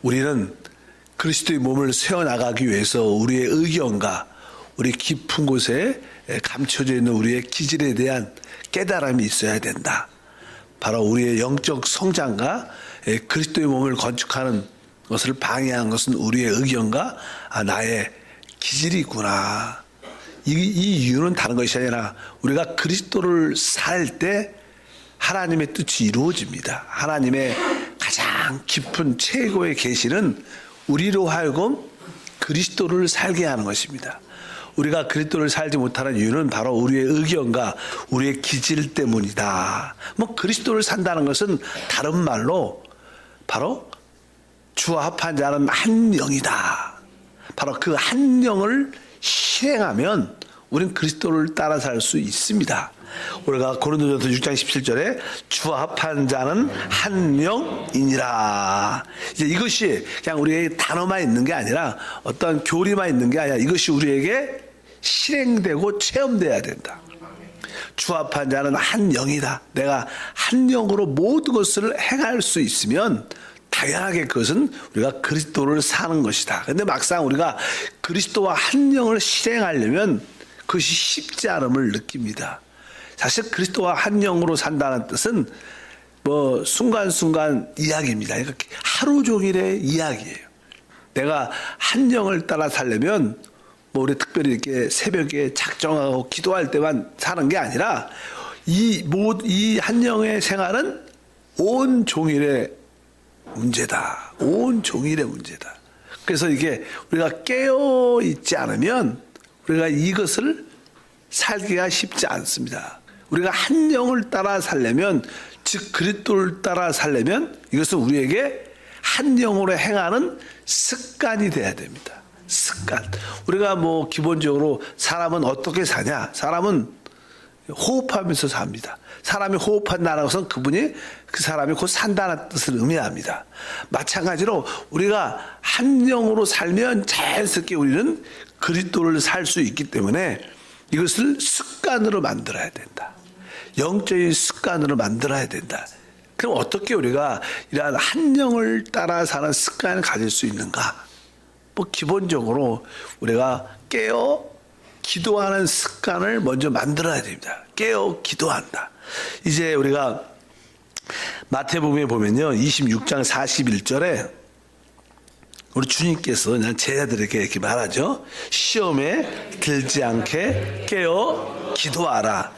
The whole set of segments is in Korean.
우리는 그리스도의 몸을 세워나가기 위해서 우리의 의견과 우리 깊은 곳에 감춰져 있는 우리의 기질에 대한 깨달음이 있어야 된다. 바로 우리의 영적 성장과 그리스도의 몸을 건축하는 것을 방해한 것은 우리의 의견과 나의 기질이 있구나. 이 이유는 다른 것이 아니라 우리가 그리스도를 살 때 하나님의 뜻이 이루어집니다. 하나님의 가장 깊은 최고의 계시는 우리로 하여금 그리스도를 살게 하는 것입니다. 우리가 그리스도를 살지 못하는 이유는 바로 우리의 의견과 우리의 기질 때문이다. 그리스도를 산다는 것은 다른 말로 바로 주와 합한 자는 한 영이다. 바로 그 한 영을 실행하면 우리는 그리스도를 따라 살 수 있습니다. 우리가 고린도전서 6장 17절에 주와 합한 자는 한 영이니라. 이제 이것이 그냥 우리의 단어만 있는 게 아니라 어떤 교리만 있는 게 아니라 이것이 우리에게 실행되고 체험돼야 된다. 주와 합한 자는 한 영이다. 내가 한 영으로 모든 것을 행할 수 있으면 당연하게 그것은 우리가 그리스도를 사는 것이다. 근데 막상 우리가 그리스도와 한 영을 실행하려면 그것이 쉽지 않음을 느낍니다. 사실 그리스도와 한 영으로 산다는 뜻은 순간순간 이야기입니다. 그러니까 하루 종일의 이야기예요. 내가 한 영을 따라 살려면 우리 특별히 이렇게 새벽에 작정하고 기도할 때만 사는 게 아니라 이 한 영의 생활은 온 종일의 문제다. 온 종일의 문제다. 그래서 이게 우리가 깨어 있지 않으면 우리가 이것을 살기가 쉽지 않습니다. 우리가 한 영을 따라 살려면, 즉 그리스도를 따라 살려면 이것은 우리에게 한 영으로 행하는 습관이 돼야 됩니다. 습관. 우리가 기본적으로 사람은 어떻게 사냐? 사람은 호흡하면서 삽니다. 사람이 호흡한다는 것은 그 사람이 곧 산다는 뜻을 의미합니다. 마찬가지로 우리가 한 영으로 살면 자연스럽게 우리는 그리스도를 살 수 있기 때문에 이것을 습관으로 만들어야 된다. 영적인 습관으로 만들어야 된다. 그럼 어떻게 우리가 이러한 한 영을 따라 사는 습관을 가질 수 있는가? 기본적으로 우리가 깨어 기도하는 습관을 먼저 만들어야 됩니다. 깨어 기도한다. 이제 우리가 마태복음에 보면요, 26장 41절에 우리 주님께서 그냥 제자들에게 이렇게 말하죠. 시험에 들지 않게 깨어 기도하라.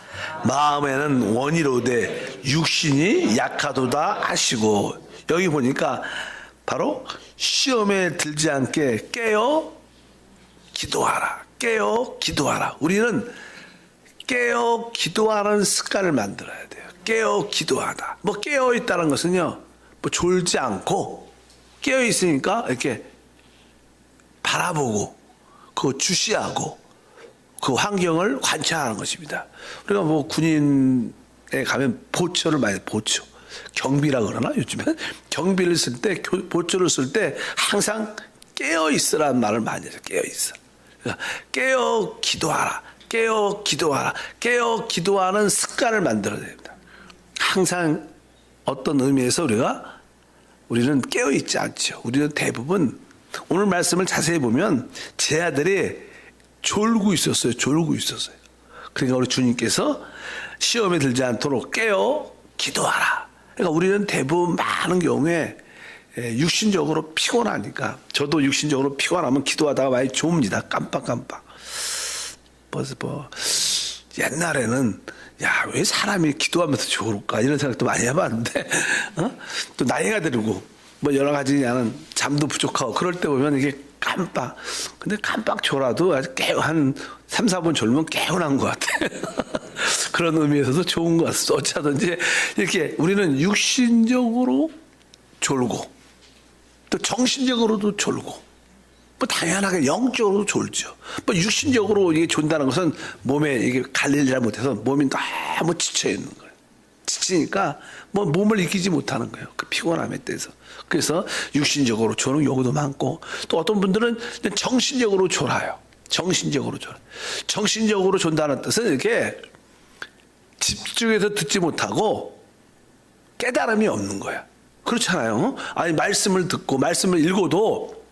마음에는 원이로되 육신이 약하도다 하시고, 여기 보니까 바로 시험에 들지 않게 깨어 기도하라. 깨어 기도하라. 우리는 깨어 기도하는 습관을 만들어야 돼요. 깨어 기도하다. 깨어 있다는 것은요, 졸지 않고 깨어 있으니까 이렇게 바라보고 그 주시하고 그 환경을 관찰하는 것입니다. 우리가 군인에 가면 보초를 많이 보초, 경비라 그러나 요즘엔 경비를 쓸 때, 보초를 쓸 때 항상 깨어 있으라는 말을 많이 해서 깨어 있어. 그러니까 깨어 기도하라. 깨어 기도하라. 깨어 기도하는 습관을 만들어야 됩니다. 항상 어떤 의미에서 우리는 깨어 있지 않죠. 우리는 대부분 오늘 말씀을 자세히 보면 제 아들이 졸고 있었어요. 그러니까 우리 주님께서 시험에 들지 않도록 깨어 기도하라. 그러니까 우리는 대부분 많은 경우에 육신적으로 피곤하니까, 저도 육신적으로 피곤하면 기도하다가 많이 좁니다. 깜빡깜빡. 옛날에는 왜 사람이 기도하면서 좋을까 이런 생각도 많이 해봤는데, 또 나이가 들고 여러 가지 나는 잠도 부족하고 그럴 때 보면 이게 근데 깜빡 졸아도 아주 한 3, 4분 졸면 개운한 것 같아. 그런 의미에서도 좋은 것 같아. 어쩌든지 이렇게 우리는 육신적으로 졸고 또 정신적으로도 졸고 당연하게 영적으로도 졸죠. 육신적으로 이게 존다는 것은 몸에 이게 관리를 못해서 몸이 너무 지쳐 있는 거예요. 지치니까 몸을 이기지 못하는 거예요. 그 피곤함에 대해서. 그래서 육신적으로 조는 경우도 많고, 또 어떤 분들은 정신적으로 졸아요. 정신적으로 존다는 뜻은 이렇게 집중해서 듣지 못하고 깨달음이 없는 거야. 그렇잖아요. 아니 말씀을 듣고 말씀을 읽어도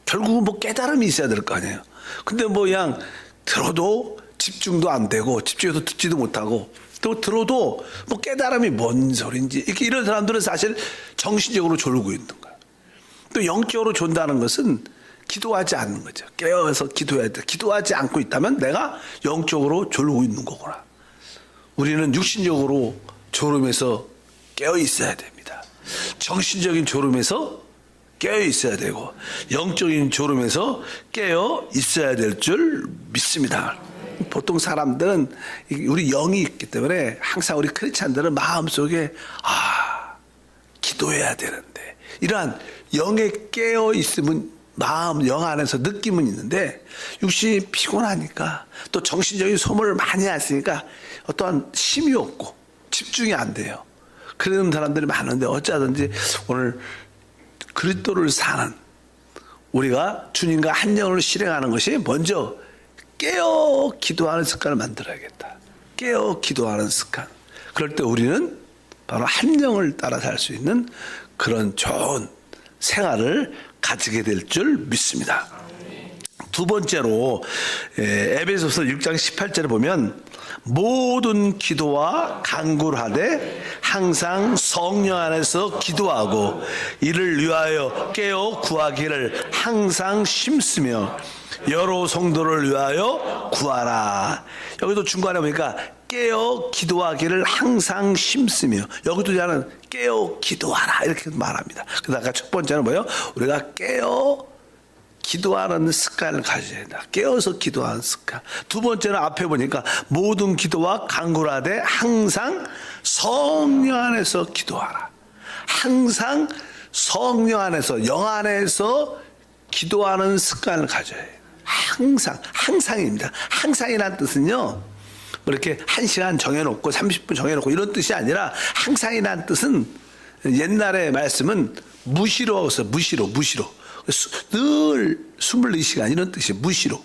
결국은 뭐 깨달음이 있어야 될 거 아니에요. 근데 뭐 그냥 들어도 집중도 안 되고 집중해서 듣지도 못하고 또 들어도 뭐 깨달음이 뭔 소린지 이렇게 이런 사람들은 사실 정신적으로 졸고 있는 거예요. 또 영적으로 존다는 것은 기도하지 않는 거죠. 깨어서 기도해야 돼. 기도하지 않고 있다면 내가 영적으로 졸고 있는 거구나. 우리는 육신적으로 졸음에서 깨어 있어야 됩니다. 정신적인 졸음에서 깨어 있어야 되고 영적인 졸음에서 깨어 있어야 될 줄 믿습니다. 보통 사람들은 우리 영이 있기 때문에 항상 우리 크리스찬들은 마음속에 기도해야 되는데 이러한 영에 깨어 있으면 마음 영 안에서 느낌은 있는데 육신이 피곤하니까 또 정신적인 소모를 많이 했으니까 어떠한 힘이 없고 집중이 안 돼요. 그런 사람들이 많은데 어쩌든지 오늘 그리스도를 사는 우리가 주님과 한 영을 실행하는 것이 먼저 깨어 기도하는 습관을 만들어야겠다. 깨어 기도하는 습관. 그럴 때 우리는 바로 한 영을 따라 살 수 있는 그런 좋은 생활을 가지게 될 줄 믿습니다. 두 번째로 에베소서 6장 18절에 보면 모든 기도와 간구를 하되 항상 성령 안에서 기도하고 이를 위하여 깨어 구하기를 항상 심쓰며 여러 성도를 위하여 구하라. 여기도 중간에 보니까 깨어 기도하기를 항상 심쓰며 여기도 저는 깨어 기도하라 이렇게 말합니다. 그래서 아까 첫 번째는 뭐예요? 우리가 깨어 기도하는 습관을 가져야 된다. 깨어서 기도하는 습관. 두 번째는 앞에 보니까 모든 기도와 간구를 하되 항상 성령 안에서 기도하라. 항상 성령 안에서 영 안에서 기도하는 습관을 가져야 해요. 항상입니다. 항상이라는 뜻은요. 이렇게 1시간 정해놓고 30분 정해놓고 이런 뜻이 아니라 항상이라는 뜻은 옛날의 말씀은 무시로서 무시로 늘 24시간 이런 뜻이 무시로.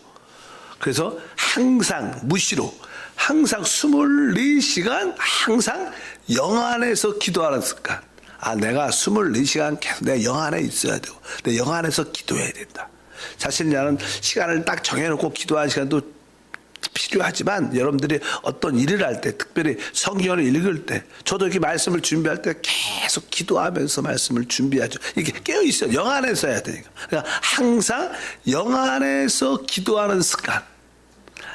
그래서 항상 무시로 항상 24시간 항상 영 안에서 기도하는 습관. 내가 24시간 계속 내 영 안에 있어야 되고 내 영 안에서 기도해야 된다. 사실 나는 시간을 딱 정해놓고 기도하는 시간도 필요하지만 여러분들이 어떤 일을 할 때 특별히 성경을 읽을 때 저도 이렇게 말씀을 준비할 때 계속 기도하면서 말씀을 준비하죠. 이게 깨어있어요. 영 안에서 해야 되니까. 그러니까 항상 영 안에서 기도하는 습관.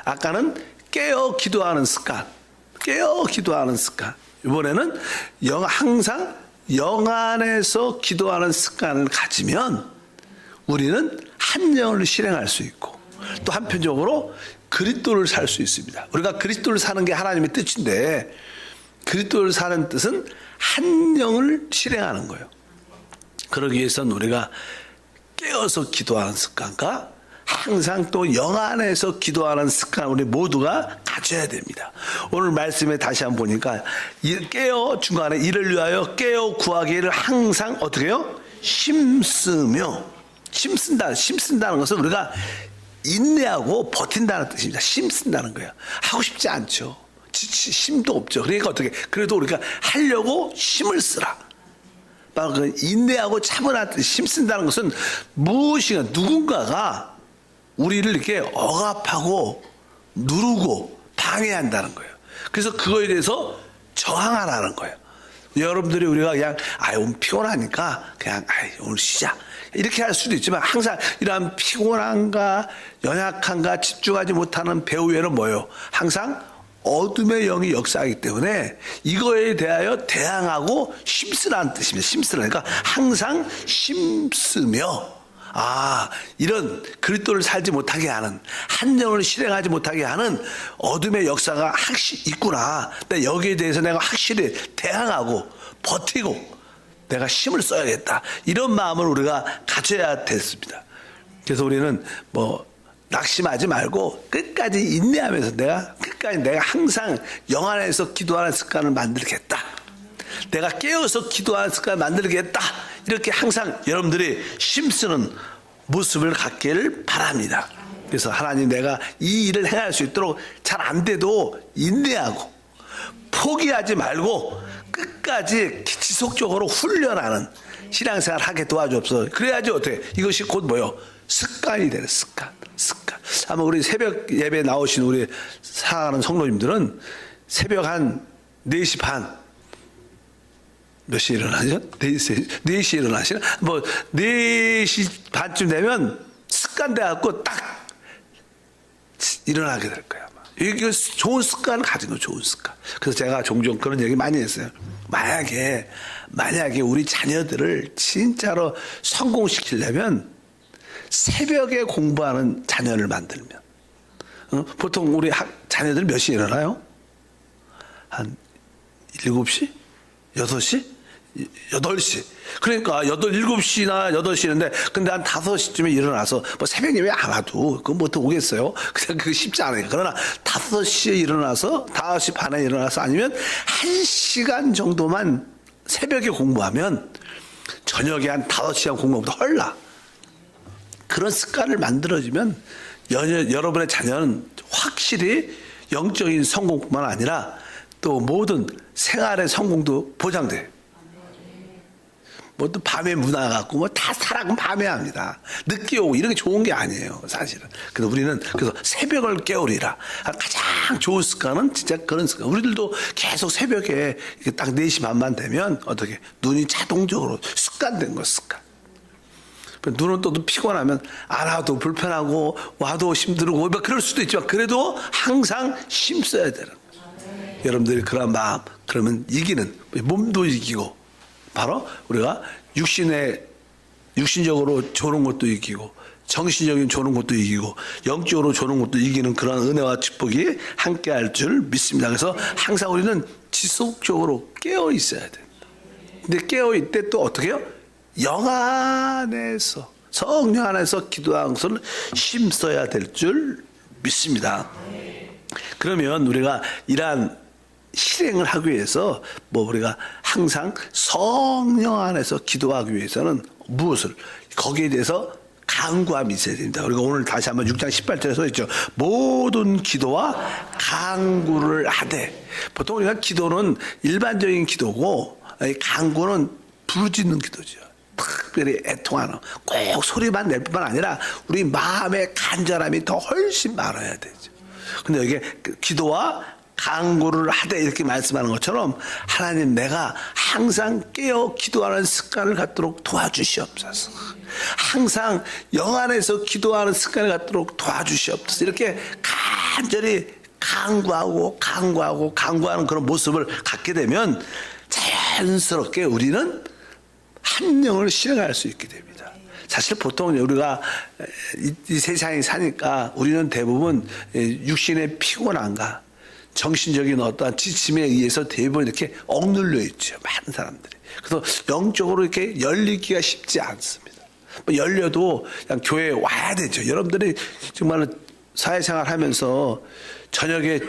아까는 깨어 기도하는 습관. 이번에는 항상 영 안에서 기도하는 습관을 가지면 우리는 한 영을 실행할 수 있고 또 한편적으로 그리스도를 살 수 있습니다. 우리가 그리스도를 사는 게 하나님의 뜻인데 그리스도를 사는 뜻은 한 영을 실행하는 거예요. 그러기 위해서는 우리가 깨어서 기도하는 습관과 항상 또 영 안에서 기도하는 습관 우리 모두가 가져야 됩니다. 오늘 말씀에 다시 한번 보니까 깨어 중간에 이를 위하여 깨어 구하기를 항상 어떻게 해요? 심쓴다는 것은 우리가 인내하고 버틴다는 뜻입니다. 힘쓴다는 거예요. 하고 싶지 않죠. 힘도 없죠. 그러니까 어떻게 그래도 우리가 하려고 힘을 쓰라. 바로 그 인내하고 참으라는 뜻. 힘쓴다는 것은 무엇인가 누군가가 우리를 이렇게 억압하고 누르고 방해한다는 거예요. 그래서 그거에 대해서 저항하라는 거예요. 여러분들이 우리가 그냥 오늘 피곤하니까 그냥 오늘 쉬자 이렇게 할 수도 있지만 항상 이러한 피곤함과 연약함과 집중하지 못하는 배후에는 뭐예요? 항상 어둠의 영이 역사하기 때문에 이거에 대하여 대항하고 힘쓰라는 뜻입니다. 힘쓰라니까 항상 힘쓰며 이런 그리스도를 살지 못하게 하는 한 영을 실행하지 못하게 하는 어둠의 역사가 확실히 있구나. 근데 여기에 대해서 내가 확실히 대항하고 버티고 내가 힘을 써야겠다. 이런 마음을 우리가 가져야 됐습니다. 그래서 우리는 낙심하지 말고 끝까지 인내하면서 내가 항상 영 안에서 기도하는 습관을 만들겠다. 내가 깨어서 기도하는 습관을 만들겠다. 이렇게 항상 여러분들이 힘쓰는 모습을 갖기를 바랍니다. 그래서 하나님 내가 이 일을 행할 수 있도록 잘 안 돼도 인내하고 포기하지 말고 끝까지 지속적으로 훈련하는 신앙생활 하게 도와주옵소서. 그래야지 어떻게 이것이 곧 뭐요? 습관이 되는 습관. 아마 우리 새벽 예배 나오신 우리 사랑하는 성도님들은 새벽 한 4시 반 몇 시에 일어나죠? 4시에 일어나시나? 뭐 4시 반쯤 되면 습관 돼갖고 딱 일어나게 될 거야. 이게 좋은 습관을 가진 거, 좋은 습관. 그래서 제가 종종 그런 얘기 많이 했어요. 만약에 우리 자녀들을 진짜로 성공시키려면 새벽에 공부하는 자녀를 만들면, 보통 우리 자녀들 몇 시에 일어나요? 한 7시? 6시? 8시. 그러니까 7시나 8시인데, 근데 한 5시쯤에 일어나서, 뭐 새벽 예배 안 와도, 그건 뭐 또 오겠어요? 그냥 그게 쉽지 않아요. 그러나 5시에 일어나서, 5시 반에 일어나서 아니면 1시간 정도만 새벽에 공부하면, 저녁에 한 5시간 공부하면 헐 나. 그런 습관을 만들어주면, 여러분의 자녀는 확실히 영적인 성공뿐만 아니라, 또 모든 생활의 성공도 보장돼요. 뭐 또 밤에 문화 갖고 뭐 다 사람은 밤에 합니다. 늦게 오고 이런 게 좋은 게 아니에요, 사실은. 그래서 우리는 그래서 새벽을 깨우리라. 가장 좋은 습관은 진짜 그런 습관. 우리들도 계속 새벽에 딱 4시 반만 되면 어떻게 눈이 자동적으로 습관된 거, 습관. 눈은 또 피곤하면 안 와도 불편하고 와도 힘들고 뭐 그럴 수도 있지만 그래도 항상 힘써야 되는 거예요. 여러분들이 그런 마음, 그러면 이기는, 몸도 이기고, 바로 우리가 육신적으로 조는 것도 이기고, 정신적인 조는 것도 이기고, 영적으로 조는 것도 이기는 그런 은혜와 축복이 함께 할 줄 믿습니다. 그래서 항상 우리는 지속적으로 깨어 있어야 됩니다. 근데 깨어 있을 때 또 어떻게 해요? 영 안에서, 성령 안에서 기도하는 것을 힘써야 될 줄 믿습니다. 그러면 우리가 이러한 실행을 하기 위해서 우리가 항상 성령 안에서 기도하기 위해서는 무엇을, 거기에 대해서 간구함이 있어야 됩니다. 우리가 오늘 다시 한번 6장 18절에 써 있죠. 모든 기도와 간구를 하되. 보통 우리가 기도는 일반적인 기도고, 간구는 부르짖는 기도죠. 특별히 애통하는, 꼭 소리만 낼 뿐만 아니라 우리 마음의 간절함이 더 훨씬 많아야 되죠. 근데 이게 기도와 간구를 하되 이렇게 말씀하는 것처럼, 하나님, 내가 항상 깨어 기도하는 습관을 갖도록 도와주시옵소서. 항상 영 안에서 기도하는 습관을 갖도록 도와주시옵소서. 이렇게 간절히 간구하는 그런 모습을 갖게 되면 자연스럽게 우리는 한 영을 실행할 수 있게 됩니다. 사실 보통 우리가 이 세상에 사니까 우리는 대부분 육신의 피곤함과 정신적인 어떠한 지침에 의해서 대부분 이렇게 억눌려 있죠. 많은 사람들이. 그래서 영적으로 이렇게 열리기가 쉽지 않습니다. 열려도 그냥 교회에 와야 되죠. 여러분들이 정말 사회생활 하면서 저녁에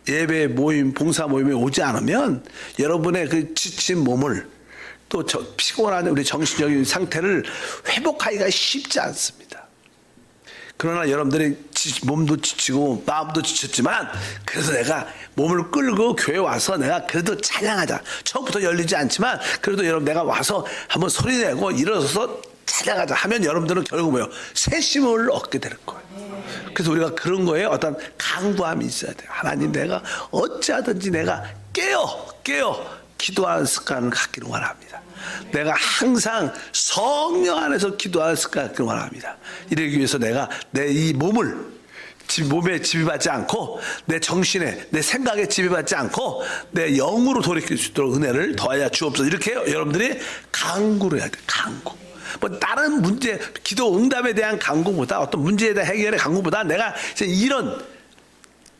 예배 모임, 봉사 모임에 오지 않으면 여러분의 그 지친 몸을, 또 피곤한 우리 정신적인 상태를 회복하기가 쉽지 않습니다. 그러나 여러분들이 몸도 지치고 마음도 지쳤지만, 그래서 내가 몸을 끌고 교회 와서 내가 그래도 찬양하자. 처음부터 열리지 않지만 그래도 여러분 내가 와서 한번 소리내고 일어서서 찬양하자 하면 여러분들은 결국 뭐예요? 새 힘을 얻게 될 거예요. 그래서 우리가 그런 거에 어떤 강구함이 있어야 돼요. 하나님, 내가 어찌하든지 내가 깨어 기도하는 습관을 갖기를 원합니다. 내가 항상 성령 안에서 기도하는 습관을 갖기를 원합니다. 이러기 위해서 내가 내 이 몸에 지배받지 않고, 내 정신에, 내 생각에 지배받지 않고 내 영으로 돌이킬 수 있도록 은혜를 더하여 주옵소서. 이렇게 여러분들이 간구를 해야 돼요. 간구. 다른 문제, 기도 응답에 대한 간구보다, 어떤 문제에 대한 해결의 간구보다 내가 이제 이런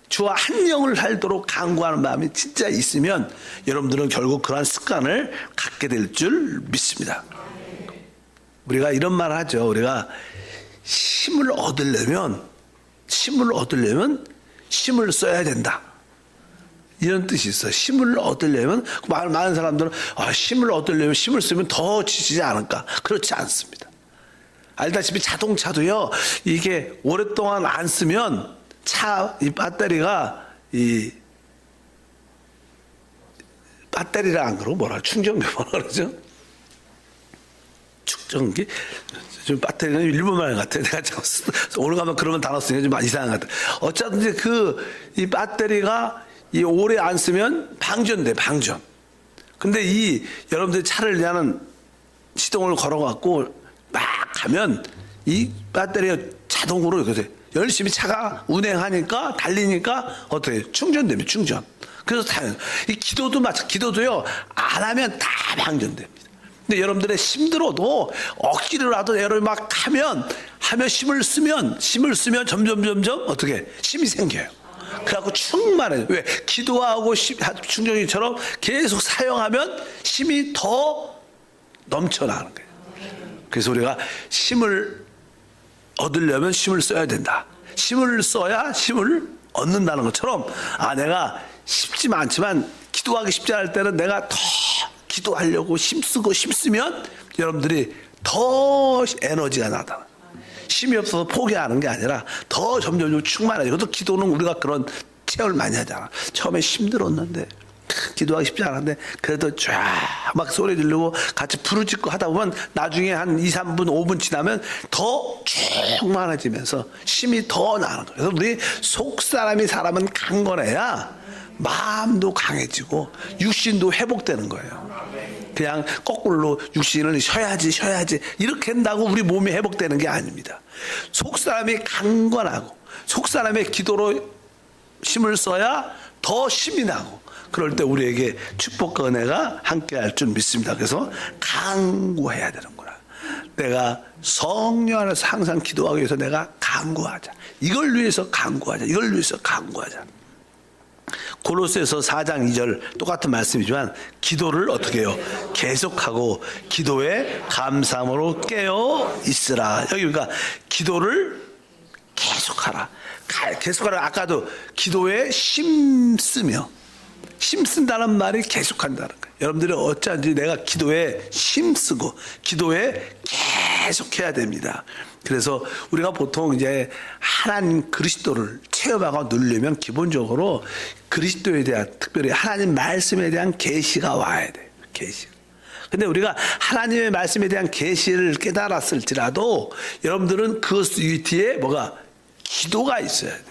주와 한 영을 살도록 간구하는 마음이 진짜 있으면 여러분들은 결국 그러한 습관을 갖게 될 줄 믿습니다. 우리가 이런 말을 하죠. 우리가 힘을 얻으려면 힘을 써야 된다. 이런 뜻이 있어요. 힘을 얻으려면, 많은 사람들은 힘을 얻으려면 힘을 쓰면 더 지치지 않을까? 그렇지 않습니다. 알다시피 자동차도요, 이게 오랫동안 안 쓰면 이 배터리가 배터리라 안 그러고 충전기 뭐라 그러죠? 충전기? 좀 배터리는 일본 말 같아. 내가 오늘 가면 그러면 단어 쓰니까 좀 이상한 것 같아. 어쩌든지 이 배터리가 오래 안 쓰면 방전돼, 방전. 근데 여러분들이 차를 그냥 시동을 걸어갖고 막 가면 이 배터리가 자동으로 이렇게 열심히 차가 운행하니까 달리니까 어떻게 충전됩니다. 충전. 그래서 이 기도도 기도도요 안 하면 다 방전됩니다. 근데 여러분들의 힘들어도 억지로라도 여러분 막 하면 힘을 쓰면 점점 어떻게 힘이 생겨요. 그래갖고 충만해요. 왜? 기도하고 충전기처럼 계속 사용하면 힘이 더 넘쳐나는 거예요. 그래서 우리가 힘을 얻으려면 힘을 써야 된다. 힘을 써야 힘을 얻는다는 것처럼 내가 쉽지만 않지만 기도하기 쉽지 않을 때는 내가 더 기도하려고 힘쓰면 여러분들이 더 에너지가 나다. 힘이 없어서 포기하는 게 아니라 더 점점 충만해지고 또 기도는 우리가 그런 체험을 많이 하잖아. 처음에 힘들었는데 기도하기 쉽지 않았는데 그래도 쫙 막 소리 지르고 같이 부르짖고 하다 보면 나중에 한 2, 3분, 5분 지나면 더 충만해지면서 힘이 더 나는 거예요. 그래서 우리 속사람이 사람은 강건해야 마음도 강해지고 육신도 회복되는 거예요. 그냥 거꾸로 육신을 쉬어야지 이렇게 한다고 우리 몸이 회복되는 게 아닙니다. 속사람이 강건하고 속사람의 기도로 힘을 써야 더 힘이 나고 그럴 때 우리에게 축복과 은혜가 함께할 줄 믿습니다. 그래서 강구해야 되는구나. 내가 성령 안에서 항상 기도하기 위해서 내가 강구하자. 이걸 위해서 강구하자. 고로새서 4장 2절 똑같은 말씀이지만 기도를 어떻게 해요? 계속하고 기도에 감사함으로 깨어 있으라. 여기 그러니까 기도를 계속하라. 아까도 기도에 힘쓰며 힘쓴다는 말이 계속한다는 거예요. 여러분들이 어쩐지 내가 기도에 힘쓰고 기도에 계속해야 됩니다. 그래서 우리가 보통 이제 하나님 그리스도를 체험하고 누리려면 기본적으로 그리스도에 대한 특별히 하나님 말씀에 대한 계시가 와야 돼요. 계시가. 근데 우리가 하나님의 말씀에 대한 계시를 깨달았을지라도 여러분들은 그 뒤에 기도가 있어야 돼요.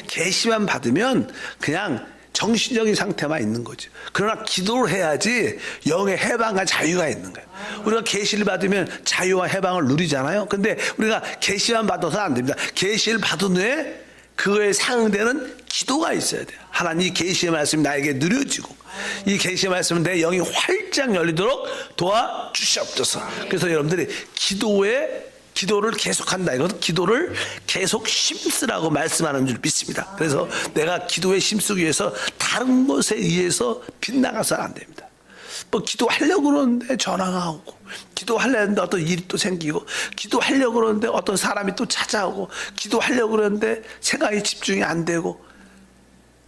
계시만 받으면 그냥 정신적인 상태만 있는 거죠. 그러나 기도를 해야지 영의 해방과 자유가 있는 거예요. 우리가 계시를 받으면 자유와 해방을 누리잖아요. 근데 우리가 계시만 받아서 안 됩니다. 계시를 받은 후에 그거에 상응되는 기도가 있어야 돼요. 하나님 이 계시의 말씀이 나에게 누려지고 이 계시의 말씀은 내 영이 활짝 열리도록 도와주시옵소서. 그래서 여러분들이 기도를 계속한다. 이것은 기도를 계속 힘쓰라고 말씀하는 줄 믿습니다. 그래서 내가 기도에 힘쓰기 위해서 다른 것에 의해서 빗나가서는 안 됩니다. 기도하려고 그러는데 전화가 오고 기도하려는데 어떤 일이 또 생기고 기도하려고 그러는데 어떤 사람이 또 찾아오고 기도하려고 그러는데 생각이 집중이 안 되고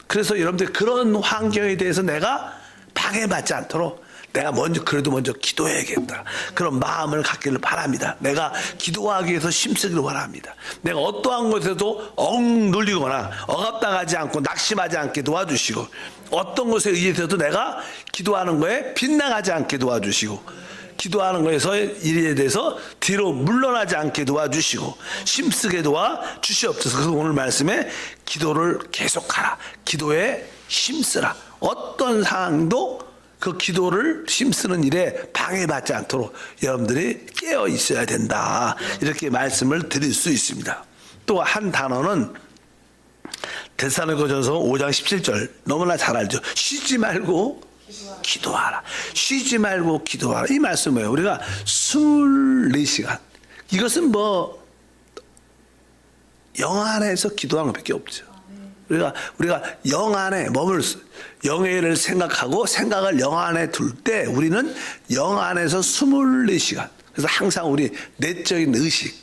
그래서 여러분들 그런 환경에 대해서 내가 방해받지 않도록 내가 그래도 먼저 기도해야겠다. 그런 마음을 갖기를 바랍니다. 내가 기도하기 위해서 힘쓰기를 바랍니다. 내가 어떠한 것에도 억눌리거나 억압당하지 않고 낙심하지 않게 도와주시고 어떤 것에 의해서도 내가 기도하는 거에 빗나가지 않게 도와주시고 기도하는 거에서 일에 대해서 뒤로 물러나지 않게 도와주시고 힘쓰게 도와주시옵소서. 그래서 오늘 말씀에 기도를 계속하라. 기도에 힘쓰라. 어떤 상황도 그 기도를 힘쓰는 일에 방해받지 않도록 여러분들이 깨어 있어야 된다. 이렇게 말씀을 드릴 수 있습니다. 또 한 단어는 데살로니가전서 5장 17절 너무나 잘 알죠. 쉬지 말고 기도하라. 쉬지 말고 기도하라. 이 말씀이에요. 우리가 24시간 이것은 영 안에서 기도하는 것밖에 없죠. 우리가 영 안에 영의 일을 생각하고 생각을 영 안에 둘 때 우리는 영 안에서 24시간. 그래서 항상 우리 내적인 의식.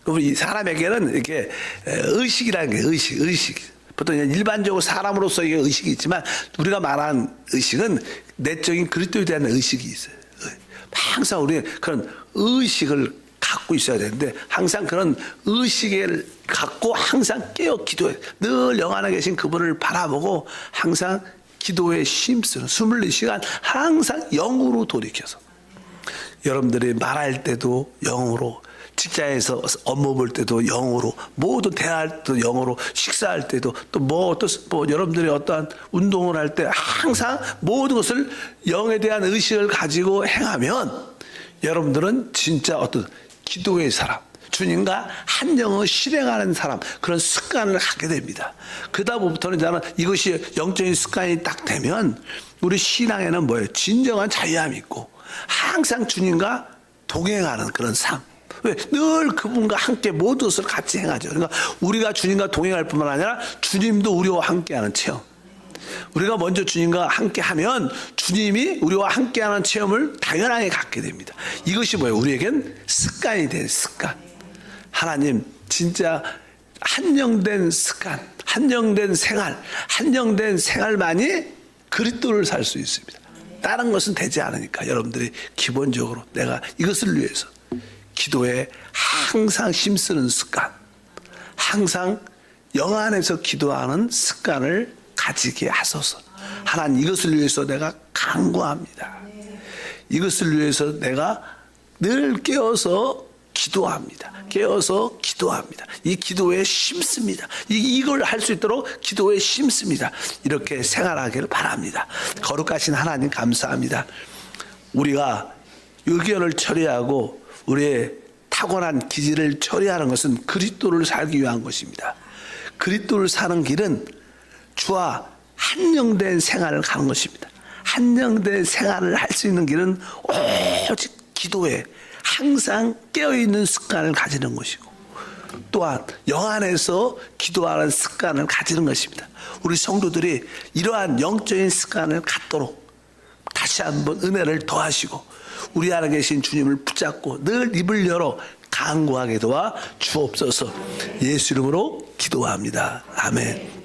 우리 사람에게는 이렇게 의식이라는 게 의식. 보통 일반적으로 사람으로서 이게 의식이 있지만 우리가 말하는 의식은 내적인 그리스도에 대한 의식이 있어요. 항상 우리는 그런 의식을 갖고 있어야 되는데 항상 그런 의식을 갖고 항상 깨어 기도해. 늘 영 안에 계신 그분을 바라보고 항상 기도에 힘쓰는 24시간 항상 영으로 돌이켜서 여러분들이 말할 때도 영으로, 직장에서 업무 볼 때도 영으로, 모든 대화할 때도 영으로, 식사할 때도 또 여러분들이 어떠한 운동을 할 때 항상 모든 것을 영에 대한 의식을 가지고 행하면 여러분들은 진짜 어떤 기도의 사람, 주님과 한 영을 실행하는 사람, 그런 습관을 갖게 됩니다. 그다음부터는 저는 이것이 영적인 습관이 딱 되면 우리 신앙에는 뭐예요? 진정한 자유함이 있고 항상 주님과 동행하는 그런 삶. 왜? 늘 그분과 함께 모든 것을 같이 행하죠. 그러니까 우리가 주님과 동행할 뿐만 아니라 주님도 우리와 함께하는 체험. 우리가 먼저 주님과 함께하면 주님이 우리와 함께하는 체험을 당연하게 갖게 됩니다. 이것이 뭐예요? 우리에겐 습관이 된 습관. 하나님 진짜 한영된 습관, 한영된 생활, 한영된 생활만이 그리스도를 살 수 있습니다. 다른 것은 되지 않으니까 여러분들이 기본적으로 내가 이것을 위해서 기도에 항상 힘쓰는 습관, 항상 영 안에서 기도하는 습관을 가지게 하소서. 하나님 이것을 위해서 내가 간구합니다. 이것을 위해서 내가 늘 깨어서 기도합니다. 깨어서 기도합니다. 이 기도에 힘씁니다. 이걸 할 수 있도록 기도에 힘씁니다. 이렇게 생활하기를 바랍니다. 거룩하신 하나님 감사합니다. 우리가 의견을 처리하고 우리의 타고난 기질을 처리하는 것은 그리스도를 살기 위한 것입니다. 그리스도를 사는 길은 주와 한영된 생활을 가는 것입니다. 한영된 생활을 할 수 있는 길은 오직 기도에 항상 깨어있는 습관을 가지는 것이고 또한 영 안에서 기도하는 습관을 가지는 것입니다. 우리 성도들이 이러한 영적인 습관을 갖도록 다시 한번 은혜를 더하시고 우리 안에 계신 주님을 붙잡고 늘 입을 열어 간구하게 도와 주옵소서. 예수 이름으로 기도합니다. 아멘.